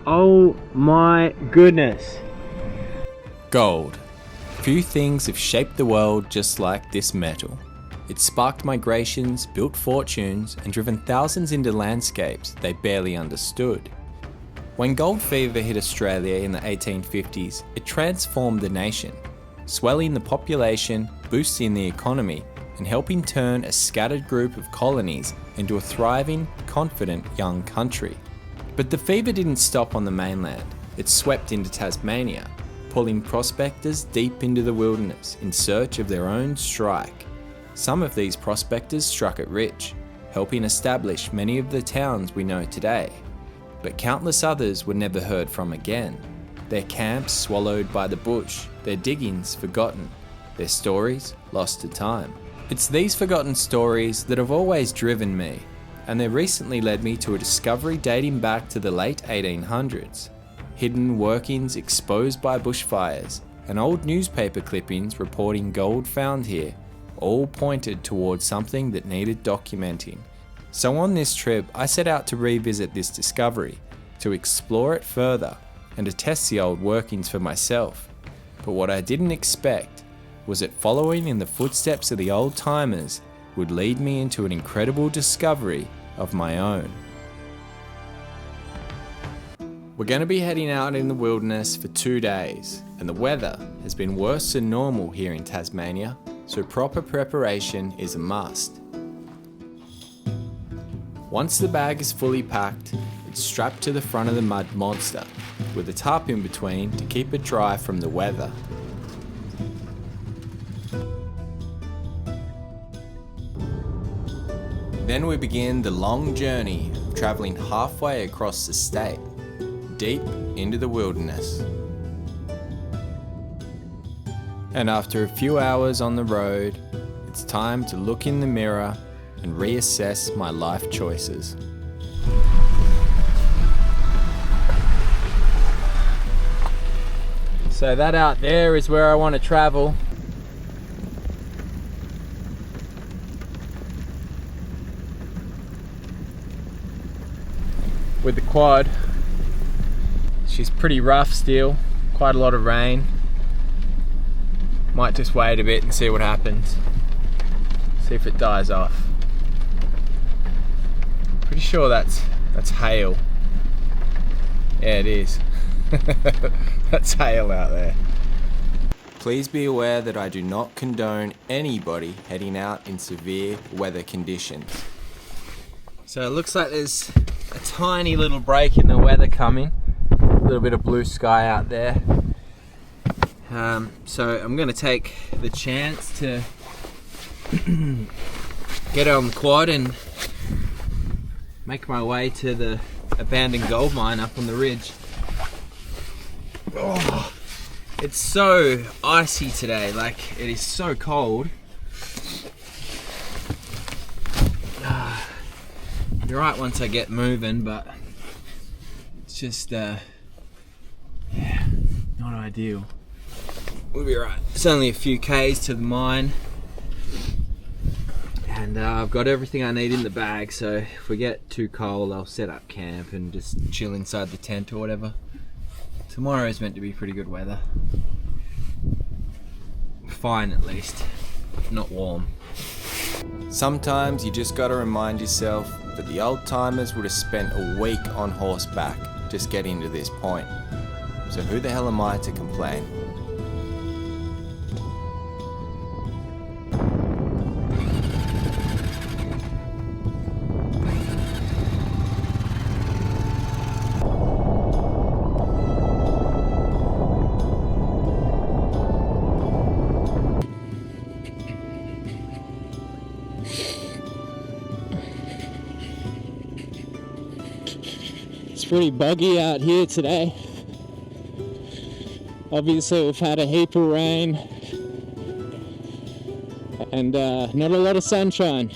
Oh my goodness. Gold. Few things have shaped the world just like this metal. It sparked migrations, built fortunes, and driven thousands into landscapes they barely understood. When gold fever hit Australia in the 1850s, it transformed the nation, swelling the population, boosting the economy, and helping turn a scattered group of colonies into a thriving, confident young country. But the fever didn't stop on the mainland. It swept into Tasmania, pulling prospectors deep into the wilderness in search of their own strike. Some of these prospectors struck it rich, helping establish many of the towns we know today. But countless others were never heard from again. Their camps swallowed by the bush, their diggings forgotten, their stories lost to time. It's these forgotten stories that have always driven me, and they recently led me to a discovery dating back to the late 1800s. Hidden workings exposed by bushfires, and old newspaper clippings reporting gold found here, all pointed towards something that needed documenting. So on this trip, I set out to revisit this discovery, to explore it further, and to test the old workings for myself. But what I didn't expect was that following in the footsteps of the old timers would lead me into an incredible discovery of my own. We're going to be heading out in the wilderness for 2 days, and the weather has been worse than normal here in Tasmania, so proper preparation is a must. Once the bag is fully packed, it's strapped to the front of the mud monster, with a tarp in between to keep it dry from the weather. Then we begin the long journey of travelling halfway across the state, deep into the wilderness. And after a few hours on the road, it's time to look in the mirror and reassess my life choices. So that out there is where I want to travel. With the quad. She's pretty rough still, quite a lot of rain. Might just wait a bit and see what happens. See if it dies off. Pretty sure that's hail. Yeah, it is. That's hail out there. Please be aware that I do not condone anybody heading out in severe weather conditions. So it looks like there's a tiny little break in the weather coming. A little bit of blue sky out there. So I'm going to take the chance to get on the quad and make my way to the abandoned gold mine up on the ridge. Oh, it's so icy today, like it is so cold. You're right once I get moving, but it's just yeah, not ideal. We'll be right. It's only a few k's to the mine, and I've got everything I need in the bag, so if we get too cold I'll set up camp and just chill inside the tent or whatever. Tomorrow is meant to be pretty good weather. Fine at least, not warm. Sometimes you just gotta remind yourself that the old timers would have spent a week on horseback just getting to this point. So who the hell am I to complain? It's pretty buggy out here today. Obviously we've had a heap of rain and not a lot of sunshine.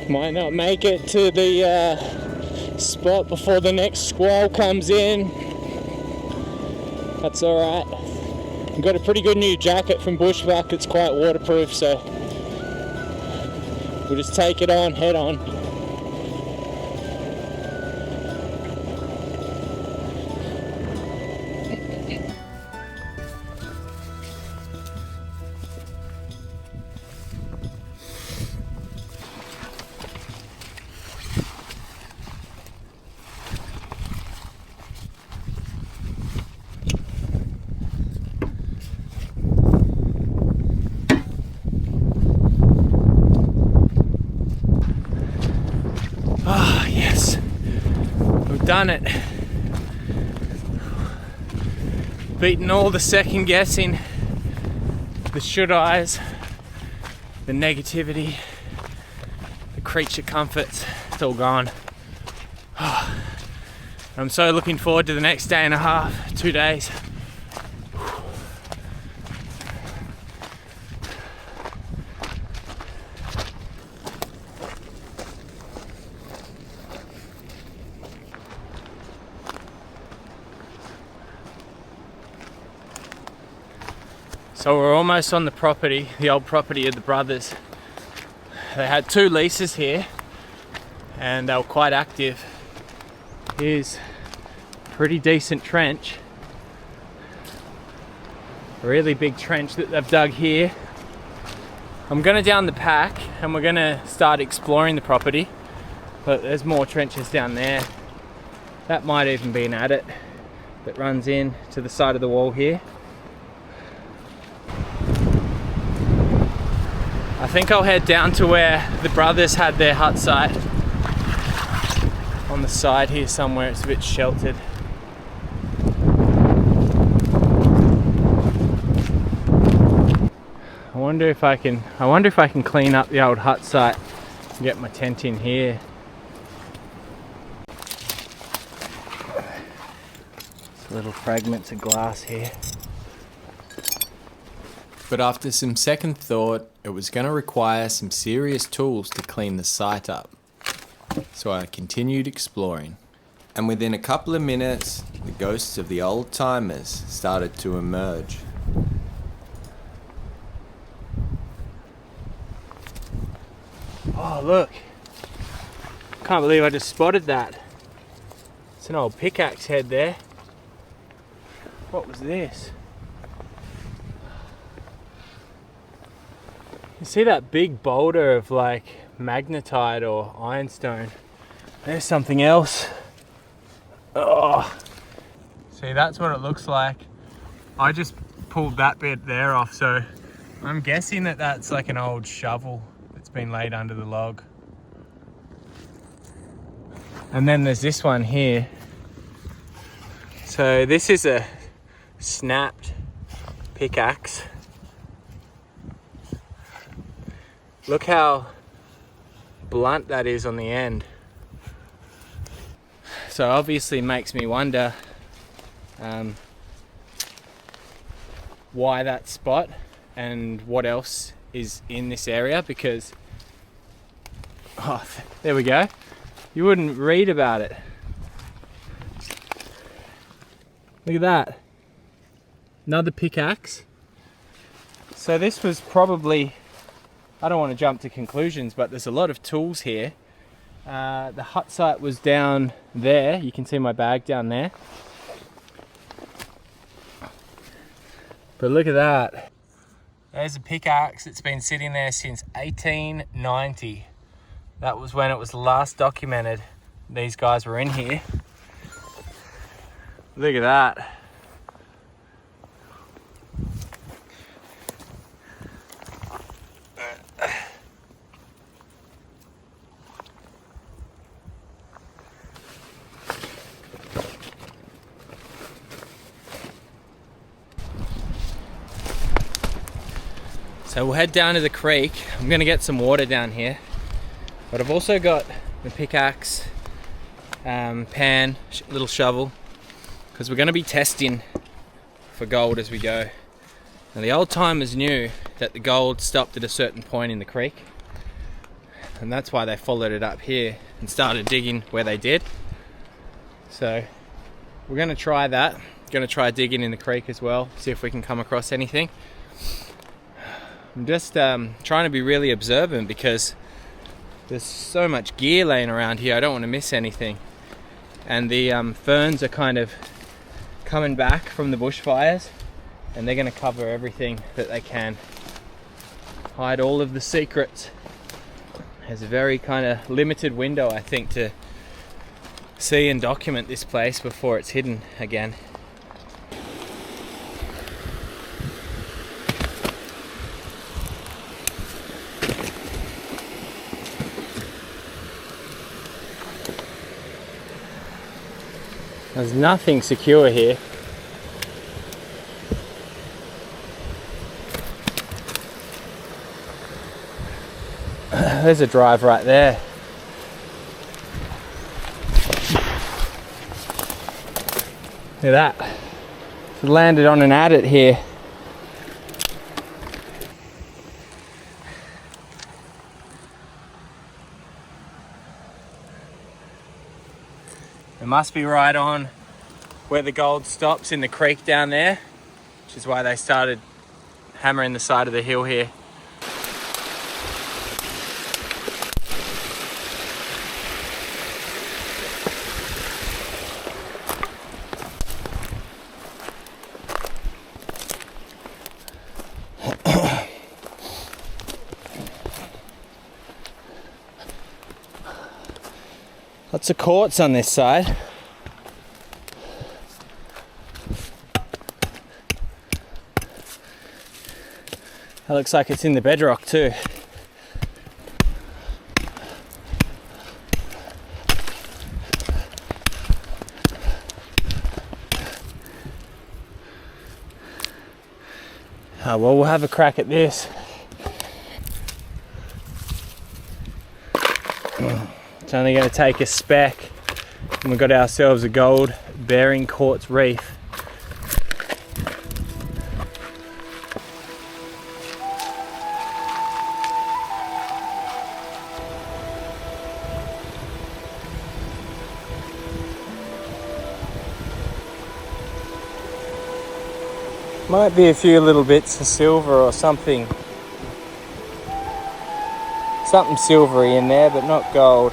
Might not make it to the spot before the next squall comes in. That's alright. I've got a pretty good new jacket from Bushbuck that's quite waterproof, so we'll just take it on, head on. Ah, yes, we've done it. Beaten all the second guessing, the should I's, the negativity, the creature comforts, it's all gone. I'm so looking forward to the next day and a half, 2 days. So we're almost on the property, the old property of the brothers. They had 2 leases here and they were quite active. Here's a pretty decent trench. A really big trench that they've dug here. I'm gonna down the pack and we're gonna start exploring the property, but there's more trenches down there. That might even be an adit that runs in to the side of the wall here. I think I'll head down to where the brothers had their hut site. On the side here somewhere, it's a bit sheltered. I wonder if I can clean up the old hut site and get my tent in here. Little fragments of glass here. But after some second thought, it was going to require some serious tools to clean the site up. So I continued exploring. And within a couple of minutes, the ghosts of the old timers started to emerge. Oh look, can't believe I just spotted that. It's an old pickaxe head there. What was this? You see that big boulder of like magnetite or ironstone? There's something else. Oh, see, that's what it looks like. I just pulled that bit there off, so I'm guessing that that's like an old shovel that's been laid under the log. And then there's this one here. So this is a snapped pickaxe. Look how blunt that is on the end. So obviously makes me wonder why that spot and what else is in this area, because there we go. You wouldn't read about it. Look at that. Another pickaxe. So this was probably, I don't want to jump to conclusions, but there's a lot of tools here. The hut site was down there. You can see my bag down there. But look at that. There's a pickaxe that's been sitting there since 1890. That was when it was last documented. These guys were in here. Look at that. So we'll head down to the creek. I'm gonna get some water down here, but I've also got the pickaxe, pan, little shovel, because we're gonna be testing for gold as we go. Now the old timers knew that the gold stopped at a certain point in the creek. and that's why they followed it up here and started digging where they did. So we're going to try that. Going to try digging in the creek as well, see if we can come across anything. I'm just trying to be really observant because there's so much gear laying around here. I don't want to miss anything. And the ferns are kind of coming back from the bushfires, and they're going to cover everything that they can, hide all of the secrets. There's a very kind of limited window, I think, to see and document this place before it's hidden again. There's nothing secure here. There's a drive right there. Look at that. It landed on an adit here. It must be right on where the gold stops in the creek down there, which is why they started hammering the side of the hill here. Lots of quartz on this side. That looks like it's in the bedrock too. Oh, well, we'll have a crack at this. It's only going to take a speck, and we've got ourselves a gold bearing quartz reef. Might be a few little bits of silver or something. Something silvery in there, but not gold.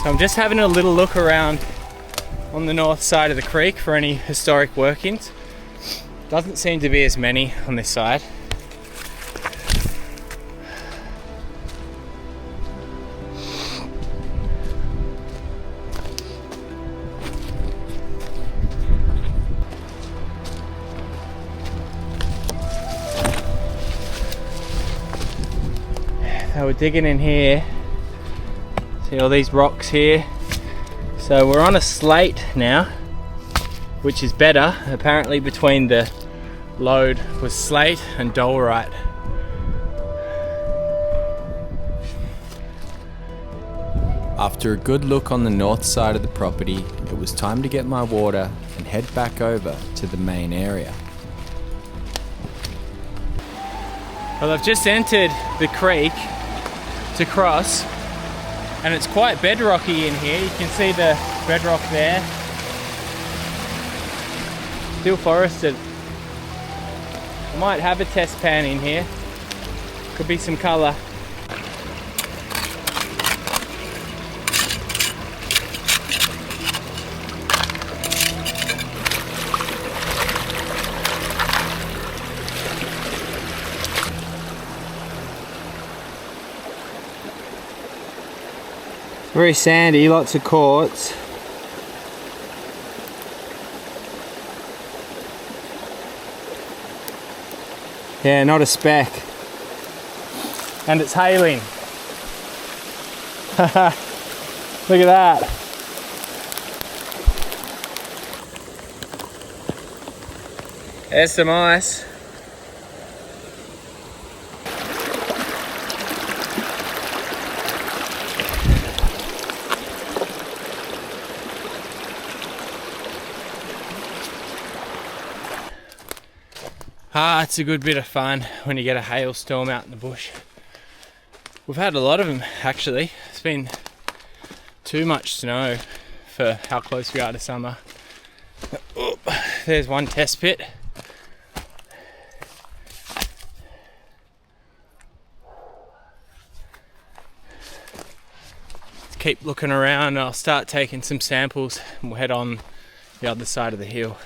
So I'm just having a little look around on the north side of the creek for any historic workings. Doesn't seem to be as many on this side. So we're digging in here. See all these rocks here? So we're on a slate now, which is better. Apparently between the lode was slate and dolerite. After a good look on the north side of the property, it was time to get my water and head back over to the main area. Well, I've just entered the creek to cross, and it's quite bedrocky in here. You can see the bedrock there. Still forested. I might have a test pan in here. Could be some colour. Very sandy, lots of quartz. Yeah, not a speck. And it's hailing. Look at that. There's some ice. It's a good bit of fun when you get a hailstorm out in the bush. We've had a lot of them actually. It's been too much snow for how close we are to summer. Oop, there's one test pit. Let's keep looking around. I'll start taking some samples and we'll head on the other side of the hill.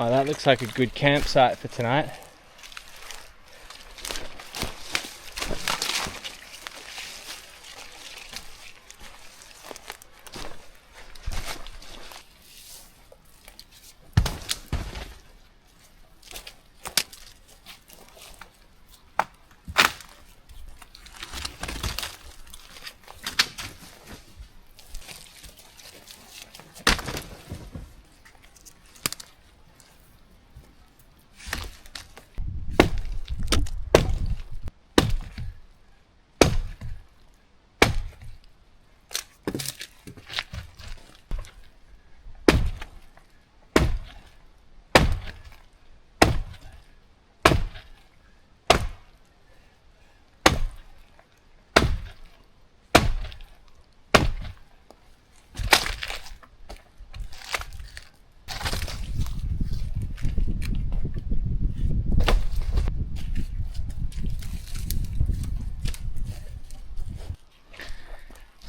Oh, that looks like a good campsite for tonight.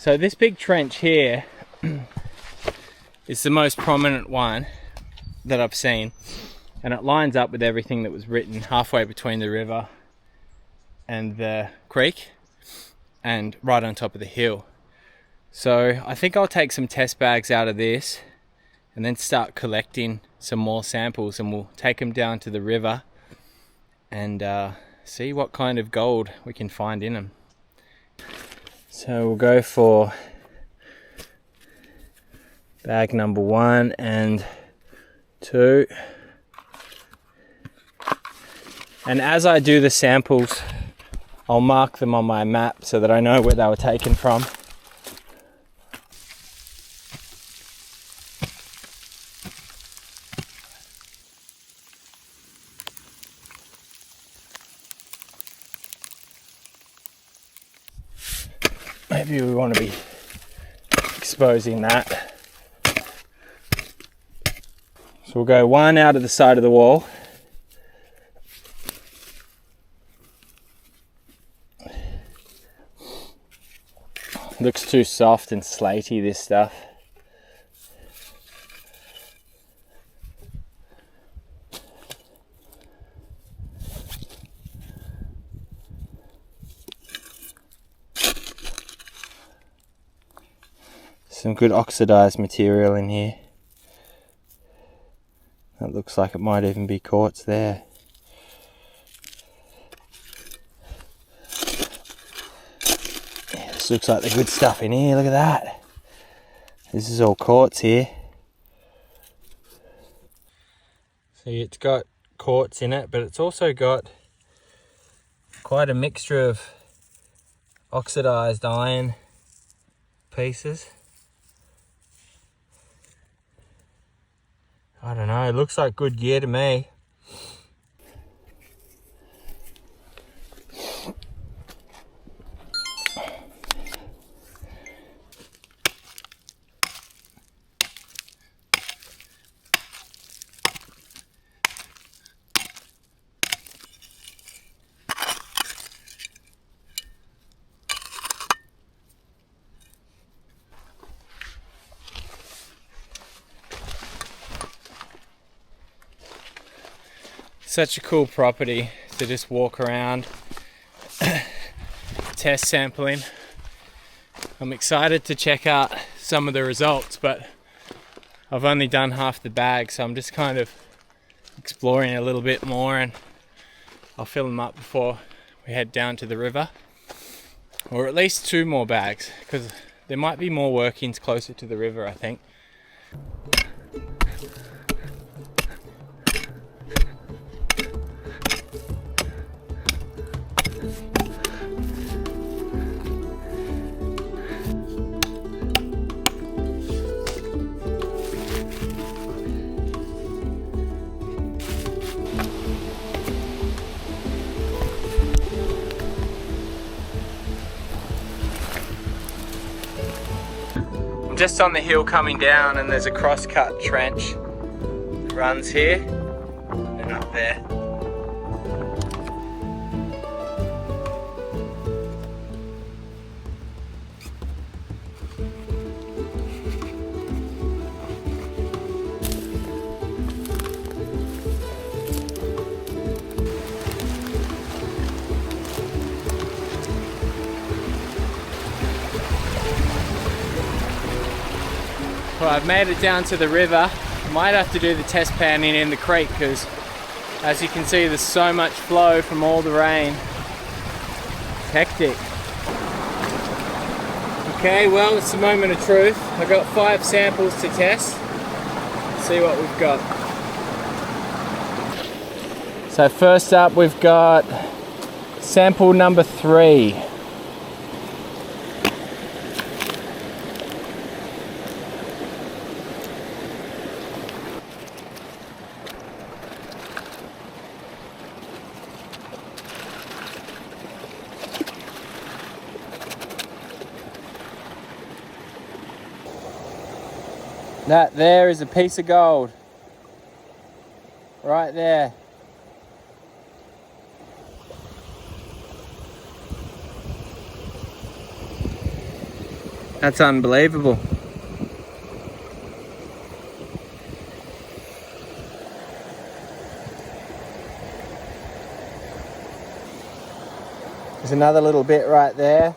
So this big trench here is the most prominent one that I've seen, and it lines up with everything that was written halfway between the river and the creek and right on top of the hill. So I think I'll take some test bags out of this and then start collecting some more samples, and we'll take them down to the river and see what kind of gold we can find in them. So we'll go for bag number 1 and 2. And as I do the samples, I'll mark them on my map so that I know where they were taken from. Maybe we want to be exposing that. So we'll go one out of the side of the wall. Looks too soft and slaty, this stuff. Some good oxidized material in here. That looks like it might even be quartz there. Yeah, this looks like the good stuff in here, look at that. This is all quartz here. See, it's got quartz in it, but it's also got quite a mixture of oxidized iron pieces. I don't know, it looks like good gear to me. Such a cool property to just walk around, test sampling. I'm excited to check out some of the results, but I've only done half the bag, so I'm just kind of exploring a little bit more, and I'll fill them up before we head down to the river. Or at least 2 more bags, because there might be more workings closer to the river, I think. just on the hill coming down, and there's a cross-cut trench that runs here and up there. Well, I've made it down to the river. Might have to do the test panning in the creek because, as you can see, there's so much flow from all the rain. It's hectic. Okay, well, it's the moment of truth. I've got 5 samples to test. Let's see what we've got. So first up, we've got sample number 3. That there is a piece of gold. Right there. That's unbelievable. There's another little bit right there.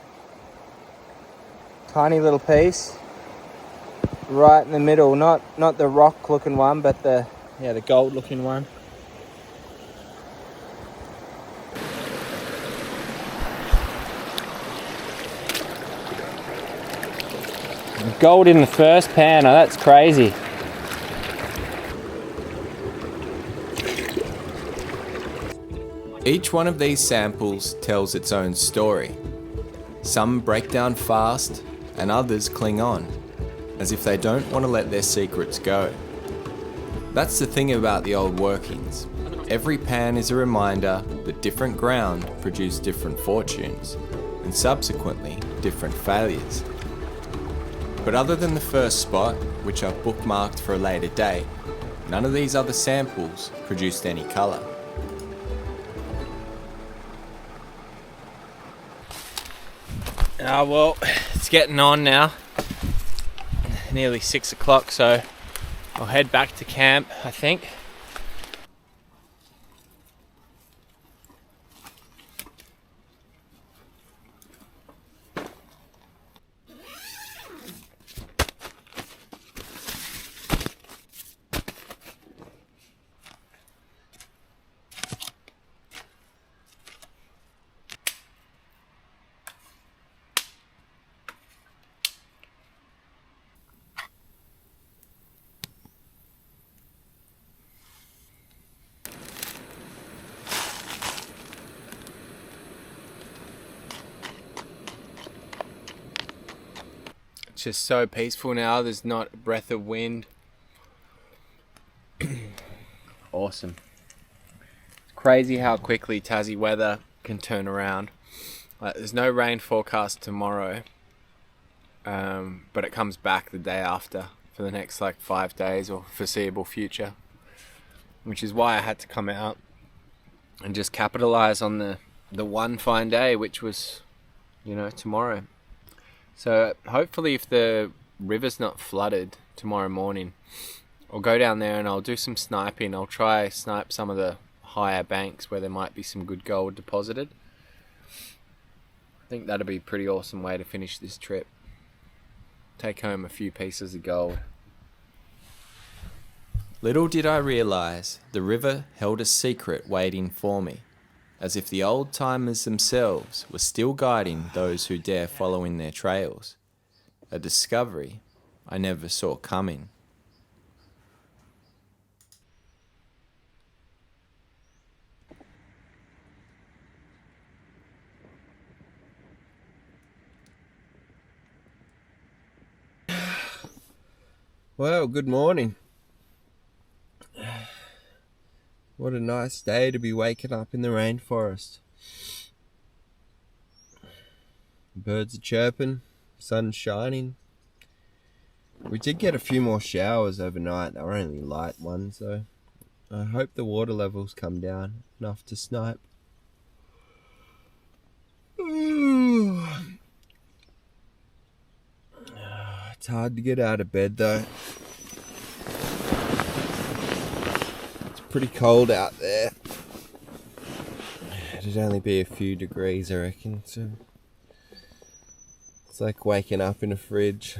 Tiny little piece. Right in the middle, not the rock looking one, but the gold looking one. Gold in the first pan, oh, that's crazy. Each one of these samples tells its own story. Some break down fast and others cling on, as if they don't want to let their secrets go. That's the thing about the old workings. Every pan is a reminder that different ground produced different fortunes, and subsequently different failures. But other than the first spot, which I've bookmarked for a later date, none of these other samples produced any colour. Oh well, it's getting on now. Nearly 6 o'clock, so I'll head back to camp, I think. Just so peaceful now, there's not a breath of wind. Awesome. It's crazy how quickly Tassie weather can turn around. Like, there's no rain forecast tomorrow, but it comes back the day after for the next 5 days or foreseeable future, which is why I had to come out and just capitalize on the one fine day, which was, tomorrow. So hopefully if the river's not flooded tomorrow morning, I'll go down there and I'll do some sniping. I'll try snipe some of the higher banks where there might be some good gold deposited. I think that'd be a pretty awesome way to finish this trip. Take home a few pieces of gold. Little did I realise the river held a secret waiting for me, as if the old-timers themselves were still guiding those who dare follow in their trails. A discovery I never saw coming. Well, good morning. What a nice day to be waking up in the rainforest. Birds are chirping, sun's shining. We did get a few more showers overnight. They were only light ones, so I hope the water levels come down enough to snipe. It's hard to get out of bed though. It's pretty cold out there. It'd only be a few degrees, I reckon. So it's like waking up in a fridge.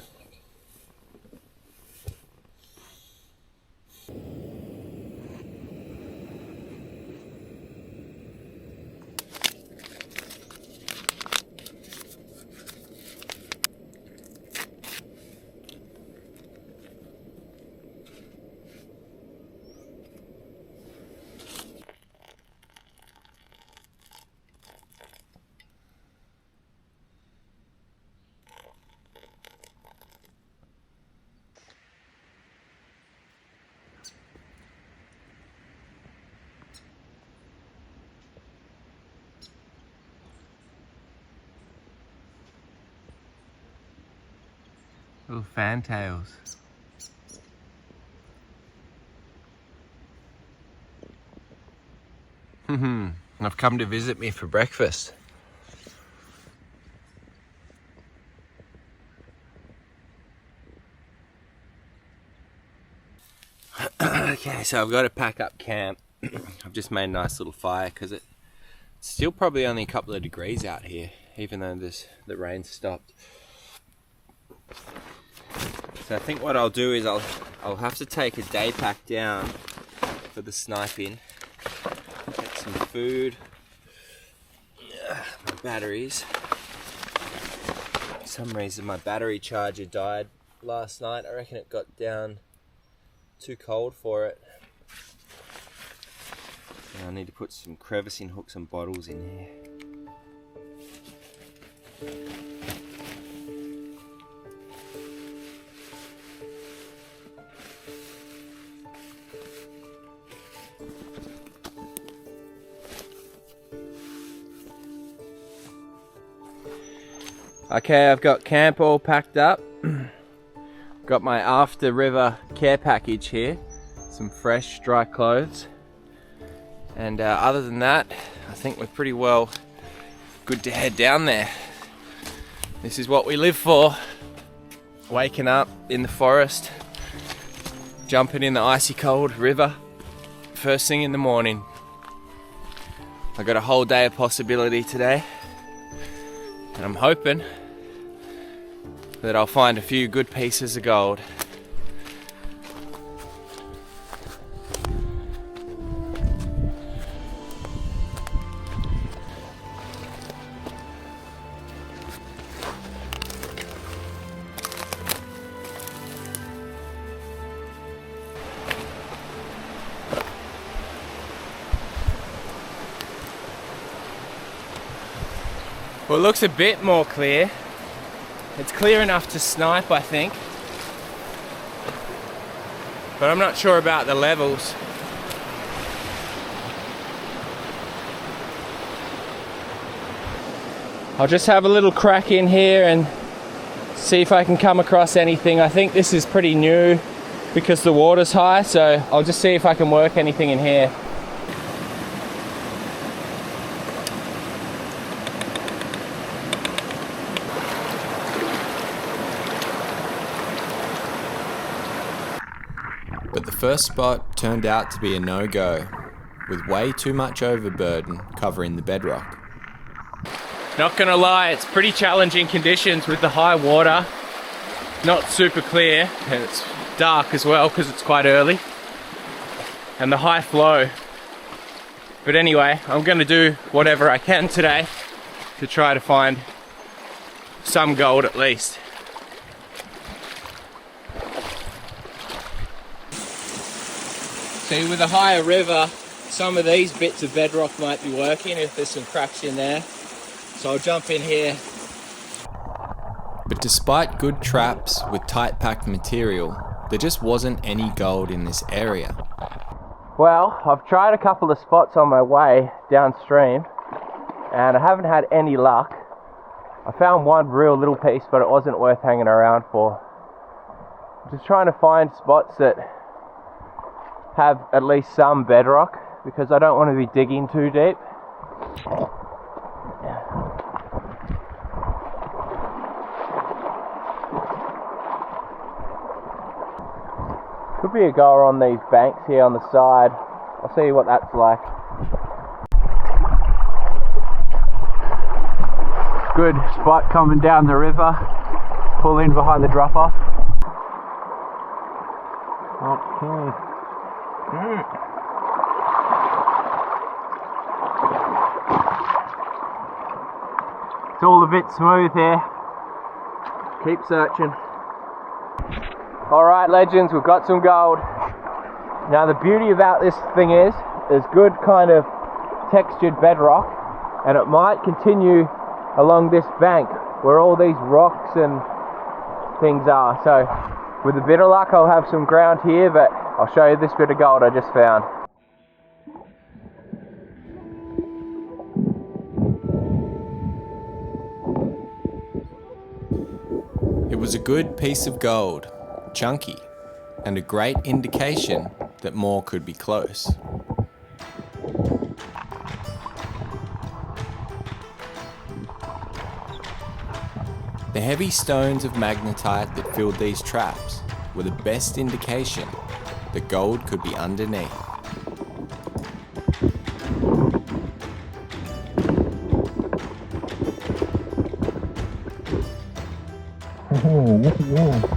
Little fantails. I've come to visit me for breakfast. Okay, so I've got to pack up camp. I've just made a nice little fire because it's still probably only a couple of degrees out here, even though the rain stopped. So I think what I'll do is I'll have to take a day pack down for the sniping. Get some food. My batteries. For some reason my battery charger died last night. I reckon it got down too cold for it. And I need to put some crevicing hooks and bottles in here. Okay, I've got camp all packed up. Got my after river care package here. Some fresh dry clothes. And other than that, I think we're pretty well good to head down there. This is what we live for. Waking up in the forest, jumping in the icy cold river, first thing in the morning. I got a whole day of possibility today. And I'm hoping that I'll find a few good pieces of gold. Well, it looks a bit more clear. It's clear enough to snipe, I think. But I'm not sure about the levels. I'll just have a little crack in here and see if I can come across anything. I think this is pretty new because the water's high, so I'll just see if I can work anything in here. But the first spot turned out to be a no-go, with way too much overburden covering the bedrock. Not gonna lie, it's pretty challenging conditions with the high water. Not super clear, and it's dark as well because it's quite early. And the high flow. But anyway, I'm gonna do whatever I can today to try to find some gold at least. See, with a higher river, some of these bits of bedrock might be working if there's some cracks in there. So I'll jump in here. But despite good traps with tight packed material, there just wasn't any gold in this area. Well, I've tried a couple of spots on my way downstream and I haven't had any luck. I found one real little piece, but it wasn't worth hanging around for. Just trying to find spots that have at least some bedrock, because I don't want to be digging too deep. Could be a goer on these banks here on the side. I'll see what that's like. Good spot coming down the river. Pull in behind the drop off. Okay. It's all a bit smooth here. Keep searching. Alright legends, we've got some gold. Now the beauty about this thing is, there's good kind of textured bedrock, and it might continue along this bank where all these rocks and things are. So with a bit of luck I'll have some ground here, but I'll show you this bit of gold I just found. It was a good piece of gold, chunky, and a great indication that more could be close. The heavy stones of magnetite that filled these traps were the best indication that gold could be underneath. Oh, look at that.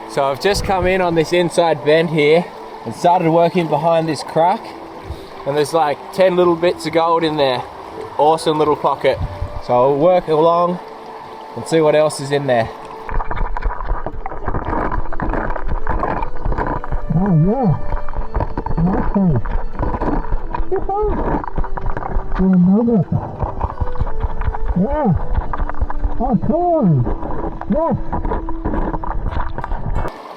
So I've just come in on this inside bend here and started working behind this crack, and there's like 10 little bits of gold in there. Awesome little pocket. So I'll work along and see what else is in there. Oh yeah. Okay. Another. Yeah. Oh cool. Yes.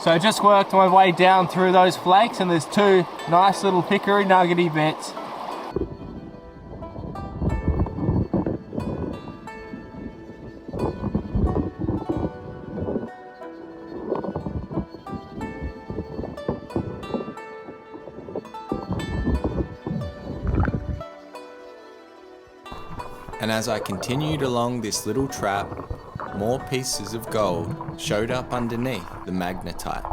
So I just worked my way down through those flakes, and there's two nice little hickory nuggety bits. And as I continued along this little trap, more pieces of gold showed up underneath the magnetite.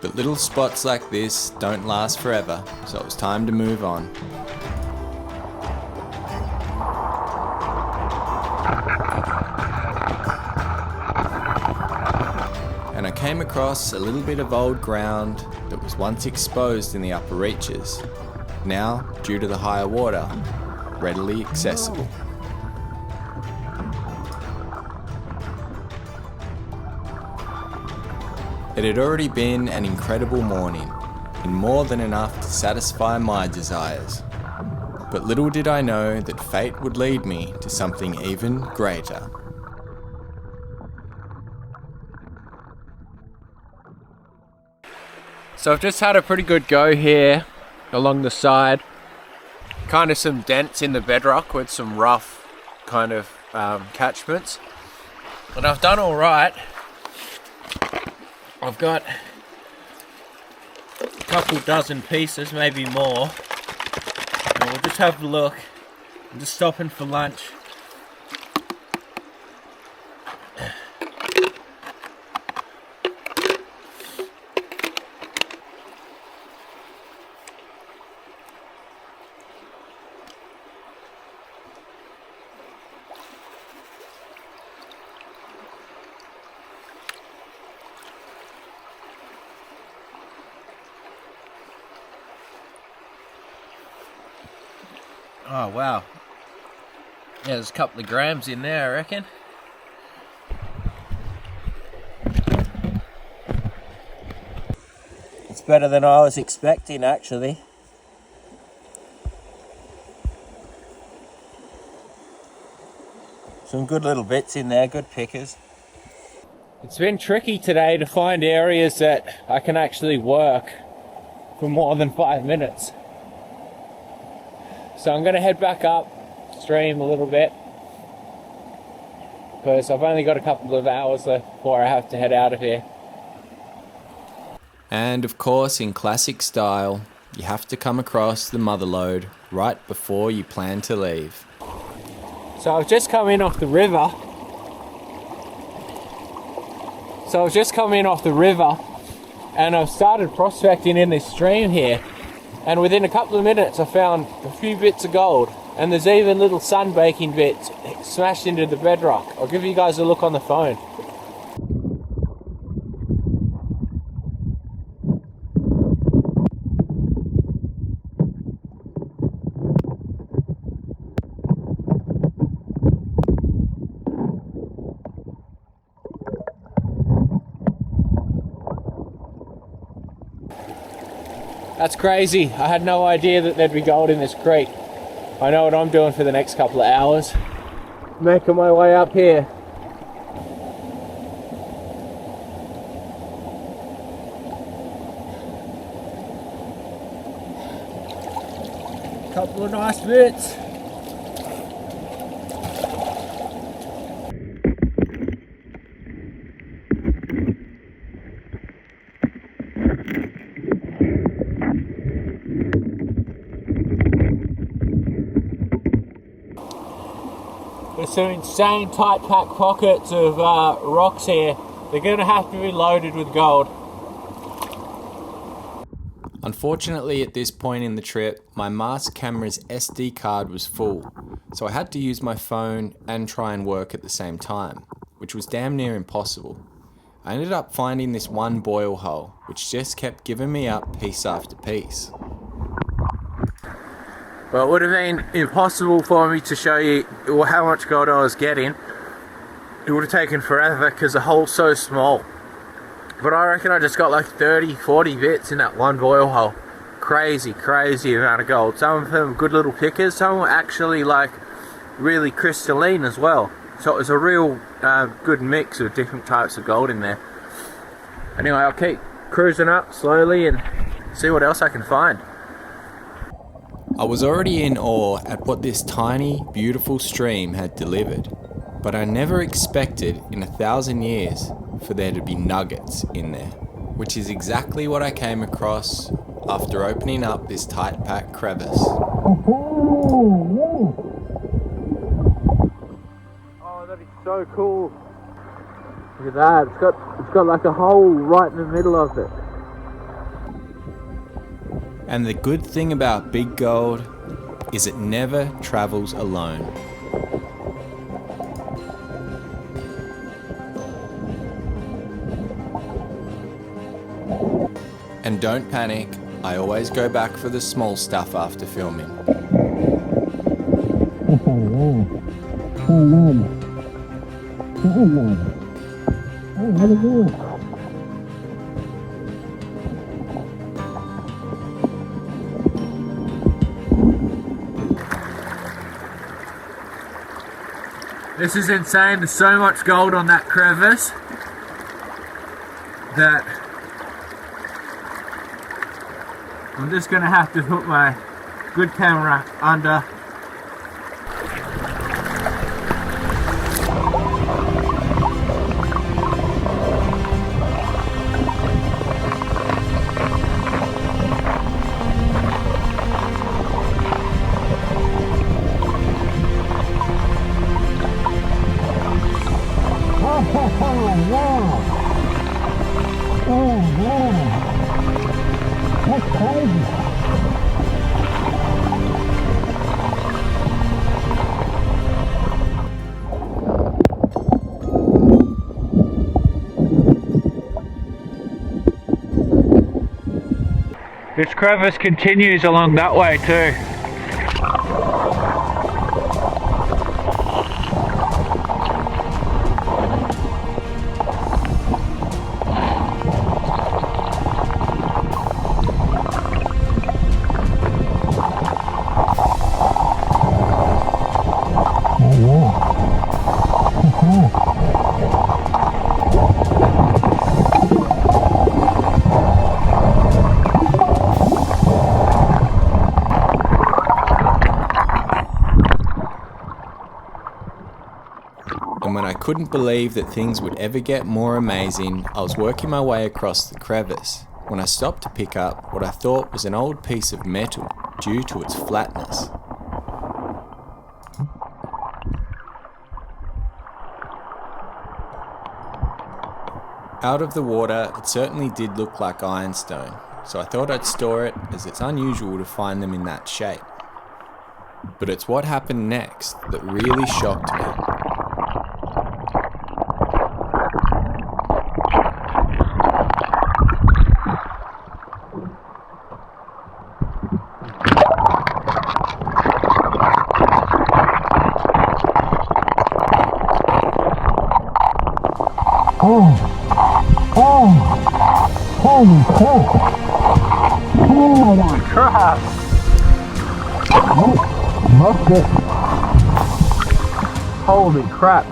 But little spots like this don't last forever, so it was time to move on. And I came across a little bit of old ground that was once exposed in the upper reaches, now, due to the higher water, readily accessible. It had already been an incredible morning, and more than enough to satisfy my desires. But little did I know that fate would lead me to something even greater. So I've just had a pretty good go here along the side. Kind of some dents in the bedrock with some rough kind of catchments. But I've done all right. I've got a couple dozen pieces, maybe more. And we'll just have a look. I'm just stopping for lunch. Oh wow, Yeah, there's a couple of grams in there, I reckon. It's better than I was expecting, actually. Some good little bits in there, good pickers. It's been tricky today to find areas that I can actually work for more than 5 minutes. So I'm gonna head back up stream a little bit because I've only got a couple of hours left before I have to head out of here. And of course, in classic style, you have to come across the mother lode right before you plan to leave. So I've just come in off the river. And I've started prospecting in this stream here. And within a couple of minutes I found a few bits of gold. And there's even little sun-baking bits smashed into the bedrock. I'll give you guys a look on the phone. That's crazy. I had no idea that there'd be gold in this creek. I know what I'm doing for the next couple of hours. Making my way up here. Couple of nice bits. There's some insane tight packed pockets of rocks here. They're going to have to be loaded with gold. Unfortunately, at this point in the trip, my Mars camera's SD card was full, so I had to use my phone and try and work at the same time, which was damn near impossible. I ended up finding this one boil hole, which just kept giving me up piece after piece. Well, it would have been impossible for me to show you how much gold I was getting. It would have taken forever because the hole's so small. But I reckon I just got like 30, 40 bits in that one boil hole. Crazy, crazy amount of gold. Some of them good little pickers, some were actually like really crystalline as well. So it was a real good mix of different types of gold in there. Anyway, I'll keep cruising up slowly and see what else I can find. I was already in awe at what this tiny, beautiful stream had delivered, but I never expected in 1,000 years for there to be nuggets in there, which is exactly what I came across after opening up this tight packed crevice. Oh, that is so cool. Look at that, it's got like a hole right in the middle of it. And the good thing about big gold is it never travels alone. And don't panic, I always go back for the small stuff after filming. This is insane. There's so much gold on that crevice that I'm just going to have to put my good camera under. This crevice continues along that way too. couldn't believe that things would ever get more amazing, I was working my way across the crevice when I stopped to pick up what I thought was an old piece of metal due to its flatness. Out of the water, it certainly did look like ironstone, so I thought I'd store it as it's unusual to find them in that shape. But it's what happened next that really shocked me. Holy crap! Holy Crap! Look it. Holy crap!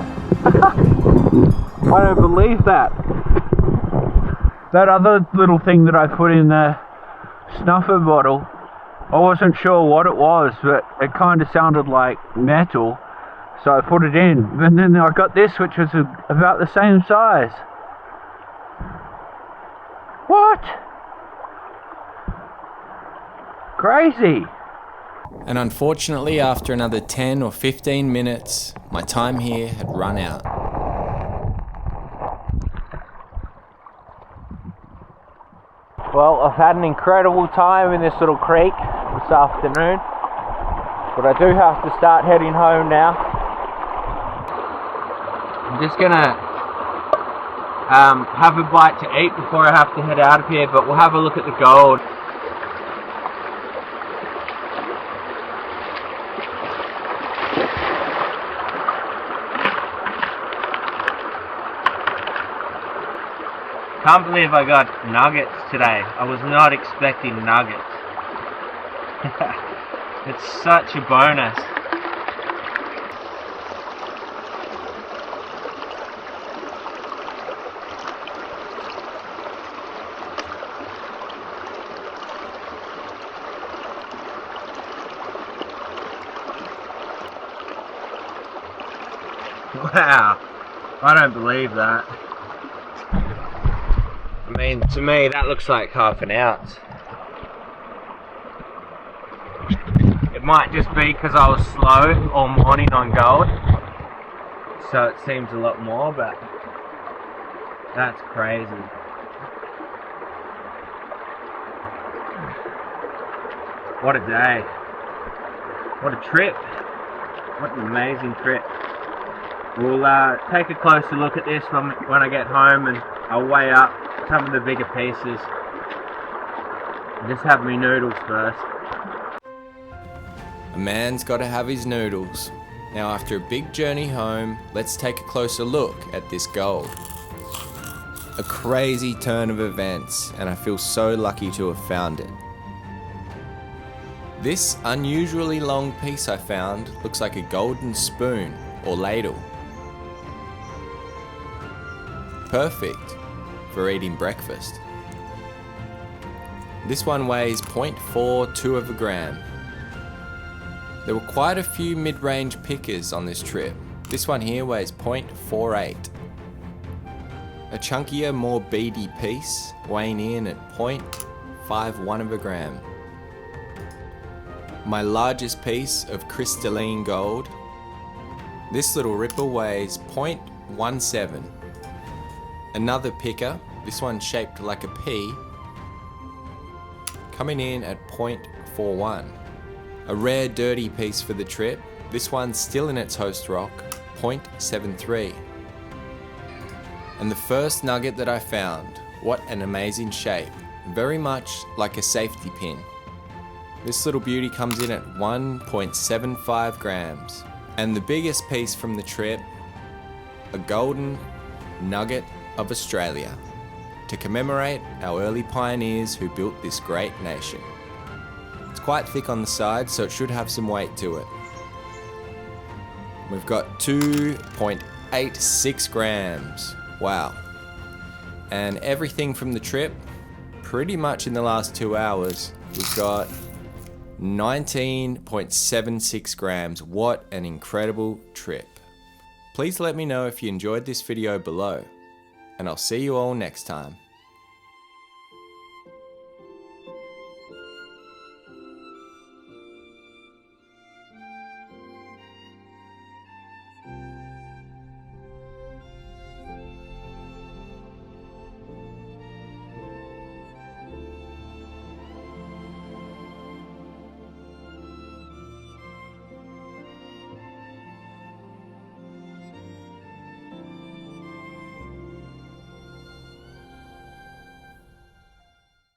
I don't believe that. That other little thing that I put in the snuffer bottle, I wasn't sure what it was, but it kind of sounded like metal, so I put it in. And then I got this, which was about the same size. What? Crazy. And unfortunately, after another 10 or 15 minutes, my time here had run out. Well, I've had an incredible time in this little creek this afternoon, but I do have to start heading home now. I'm just gonna have a bite to eat before I have to head out of here, but we'll have a look at the gold. Can't believe I got nuggets today. I was not expecting nuggets. It's such a bonus. Wow, I don't believe that. I mean, to me, that looks like half an ounce. It might just be because I was slow all morning on gold, so it seems a lot more, but that's crazy. What a day. What a trip. What an amazing trip. We'll take a closer look at this when I get home, and I'll weigh up some of the bigger pieces. Just have me noodles first. A man's got to have his noodles. Now, after a big journey home, let's take a closer look at this gold. A crazy turn of events, and I feel so lucky to have found it. This unusually long piece I found looks like a golden spoon or ladle. Perfect for eating breakfast. This one weighs 0.42 of a gram. There were quite a few mid-range pickers on this trip. This one here weighs 0.48. A chunkier, more beady piece weighing in at 0.51 of a gram. My largest piece of crystalline gold. This little ripple weighs 0.17. Another picker, this one shaped like a pea, coming in at 0.41. A rare dirty piece for the trip, this one's still in its host rock, 0.73. And the first nugget that I found, what an amazing shape, very much like a safety pin. This little beauty comes in at 1.75 grams. And the biggest piece from the trip, a golden nugget of Australia, to commemorate our early pioneers who built this great nation. It's quite thick on the side, so it should have some weight to it. We've got 2.86 grams. Wow. And everything from the trip, pretty much in the last 2 hours, we've got 19.76 grams. What an incredible trip. Please let me know if you enjoyed this video below, and I'll see you all next time.